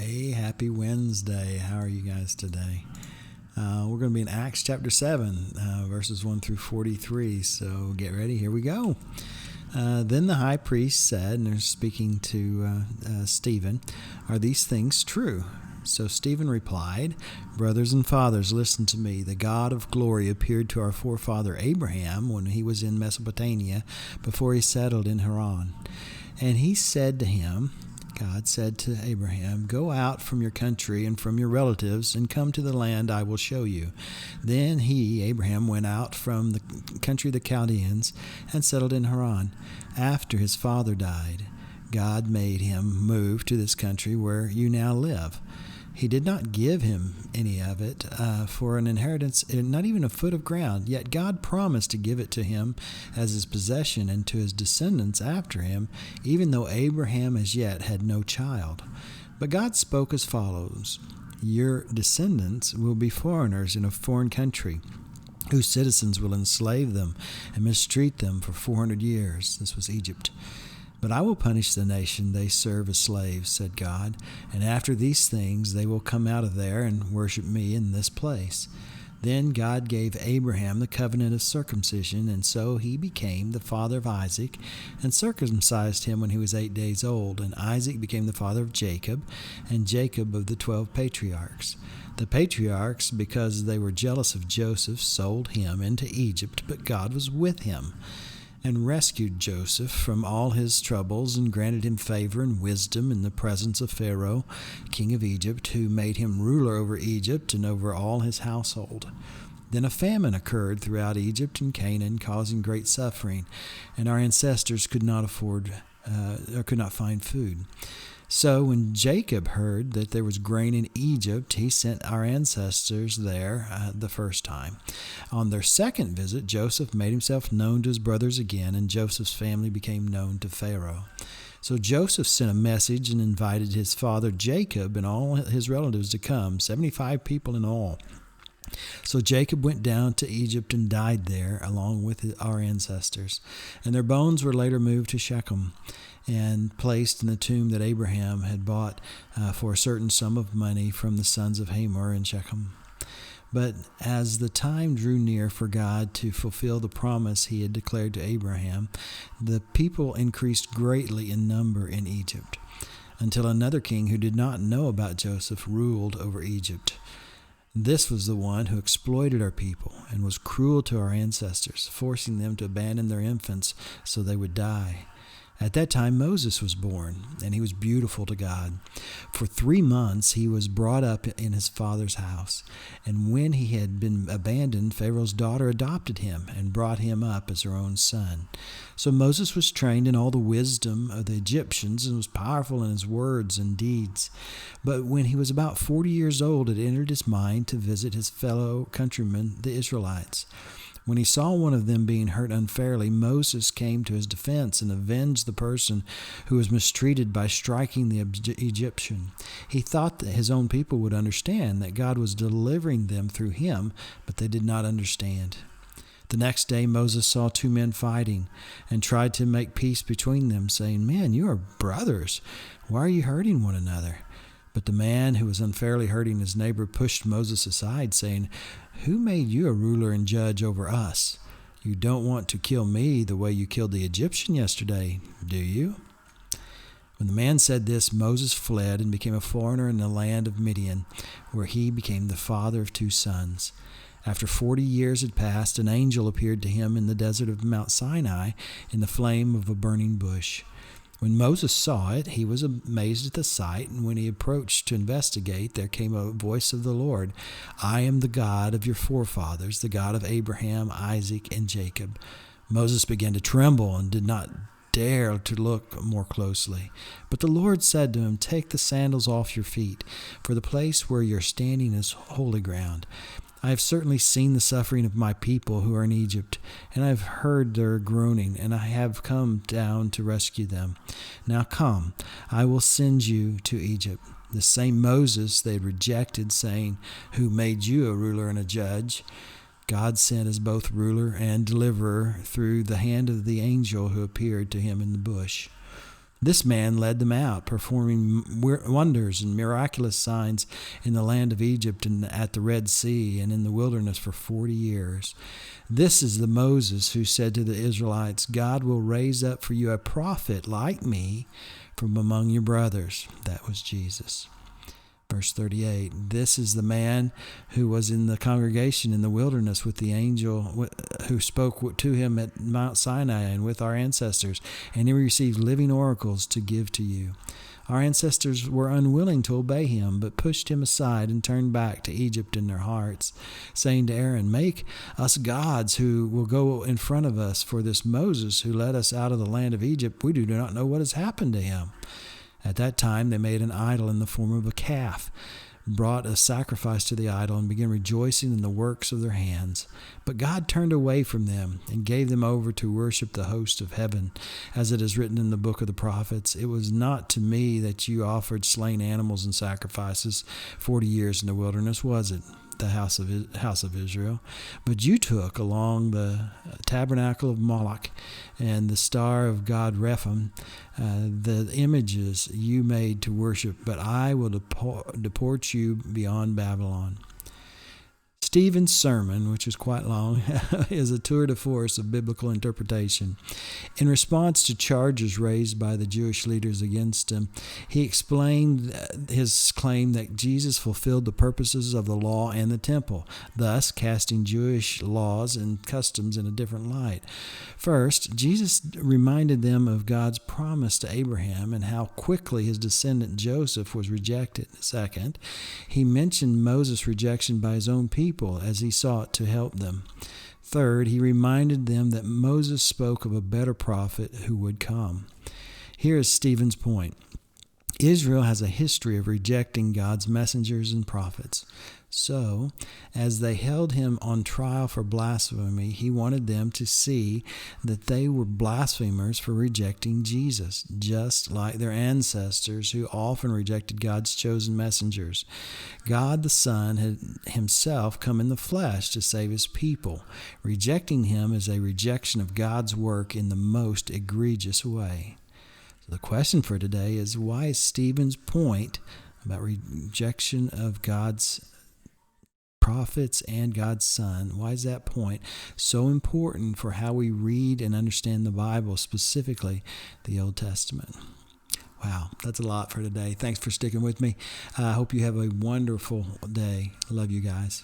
Hey, happy Wednesday. How are you guys today? We're going to be in Acts chapter 7, verses 1 through 43. So get ready. Here we go. Then the high priest said, and they're speaking to Stephen, "Are these things true?" So Stephen replied, "Brothers and fathers, listen to me. The God of glory appeared to our forefather Abraham when he was in Mesopotamia before he settled in Haran. And he said to him," God said to Abraham, "Go out from your country and from your relatives and come to the land I will show you." Then he, Abraham, went out from the country of the Chaldeans and settled in Haran. After his father died, God made him move to this country where you now live. He did not give him any of it for an inheritance, not even a foot of ground. Yet God promised to give it to him as his possession and to his descendants after him, even though Abraham as yet had no child. But God spoke as follows: "Your descendants will be foreigners in a foreign country, whose citizens will enslave them and mistreat them for 400 years. This was Egypt. But I will punish the nation they serve as slaves," said God, "and after these things they will come out of there and worship me in this place." Then God gave Abraham the covenant of circumcision, and so he became the father of Isaac, and circumcised him when he was 8 days old. And Isaac became the father of Jacob, and Jacob of the 12 patriarchs. The patriarchs, because they were jealous of Joseph, sold him into Egypt, but God was with him and rescued Joseph from all his troubles and granted him favor and wisdom in the presence of Pharaoh, king of Egypt, who made him ruler over Egypt and over all his household. Then a famine occurred throughout Egypt and Canaan, causing great suffering, and our ancestors could not find food. So when Jacob heard that there was grain in Egypt, he sent our ancestors there the first time. On their second visit, Joseph made himself known to his brothers again, and Joseph's family became known to Pharaoh. So Joseph sent a message and invited his father Jacob and all his relatives to come, 75 people in all. So Jacob went down to Egypt and died there along with our ancestors, and their bones were later moved to Shechem and placed in the tomb that Abraham had bought for a certain sum of money from the sons of Hamor in Shechem. But as the time drew near for God to fulfill the promise he had declared to Abraham, the people increased greatly in number in Egypt, until another king who did not know about Joseph ruled over Egypt. This was the one who exploited our people and was cruel to our ancestors, forcing them to abandon their infants so they would die. At that time Moses was born, and he was beautiful to God. For 3 months he was brought up in his father's house, and when he had been abandoned, Pharaoh's daughter adopted him and brought him up as her own son. So Moses was trained in all the wisdom of the Egyptians and was powerful in his words and deeds. But when he was about 40 years old, it entered his mind to visit his fellow countrymen, the Israelites. When he saw one of them being hurt unfairly, Moses came to his defense and avenged the person who was mistreated by striking the Egyptian. He thought that his own people would understand that God was delivering them through him, but they did not understand. The next day Moses saw 2 men fighting and tried to make peace between them, saying, "Men, you are brothers. Why are you hurting one another?" But the man who was unfairly hurting his neighbor pushed Moses aside, saying, "Who made you a ruler and judge over us? You don't want to kill me the way you killed the Egyptian yesterday, do you?" When the man said this, Moses fled and became a foreigner in the land of Midian, where he became the father of 2 sons. After 40 years had passed, an angel appeared to him in the desert of Mount Sinai in the flame of a burning bush. When Moses saw it, he was amazed at the sight, and when he approached to investigate, there came a voice of the Lord: "I am the God of your forefathers, the God of Abraham, Isaac, and Jacob." Moses began to tremble and did not dare to look more closely. But the Lord said to him, "Take the sandals off your feet, for the place where you're standing is holy ground. I have certainly seen the suffering of my people who are in Egypt, and I have heard their groaning, and I have come down to rescue them. Now come, I will send you to Egypt." The same Moses they had rejected, saying, "Who made you a ruler and a judge?" God sent as both ruler and deliverer through the hand of the angel who appeared to him in the bush. This man led them out, performing wonders and miraculous signs in the land of Egypt and at the Red Sea and in the wilderness for 40 years. This is the Moses who said to the Israelites, God will raise up for you a prophet like me from among your brothers. That was Jesus. Verse 38, this is the man who was in the congregation in the wilderness with the angel who spoke to him at Mount Sinai and with our ancestors, and he received living oracles to give to you. Our ancestors were unwilling to obey him, but pushed him aside and turned back to Egypt in their hearts, saying to Aaron, make us gods who will go in front of us, for this Moses who led us out of the land of Egypt, we do not know what has happened to him. At that time they made an idol in the form of a calf, brought a sacrifice to the idol, and began rejoicing in the works of their hands. But God turned away from them and gave them over to worship the host of heaven. As it is written in the book of the prophets, it was not to me that you offered slain animals and sacrifices 40 years in the wilderness, was it, the house of Israel? But you took along the tabernacle of Moloch and the star of God Rephaim, the images you made to worship, but I will deport you beyond Babylon. Stephen's sermon, which is quite long, is a tour de force of biblical interpretation. In response to charges raised by the Jewish leaders against him, he explained his claim that Jesus fulfilled the purposes of the law and the temple, thus casting Jewish laws and customs in a different light. First, Jesus reminded them of God's promise to Abraham and how quickly his descendant Joseph was rejected. Second, he mentioned Moses' rejection by his own people as he sought to help them. Third, he reminded them that Moses spoke of a better prophet who would come. Here is Stephen's point. Israel has a history of rejecting God's messengers and prophets. So, as they held him on trial for blasphemy, he wanted them to see that they were blasphemers for rejecting Jesus, just like their ancestors who often rejected God's chosen messengers. God the Son had himself come in the flesh to save his people. Rejecting him is a rejection of God's work in the most egregious way. So the question for today is, why is Stephen's point about rejection of God's prophets and God's Son, why is that point so important for how we read and understand the Bible, specifically the Old Testament? Wow, that's a lot for today. Thanks for sticking with me. I hope you have a wonderful day. I love you guys.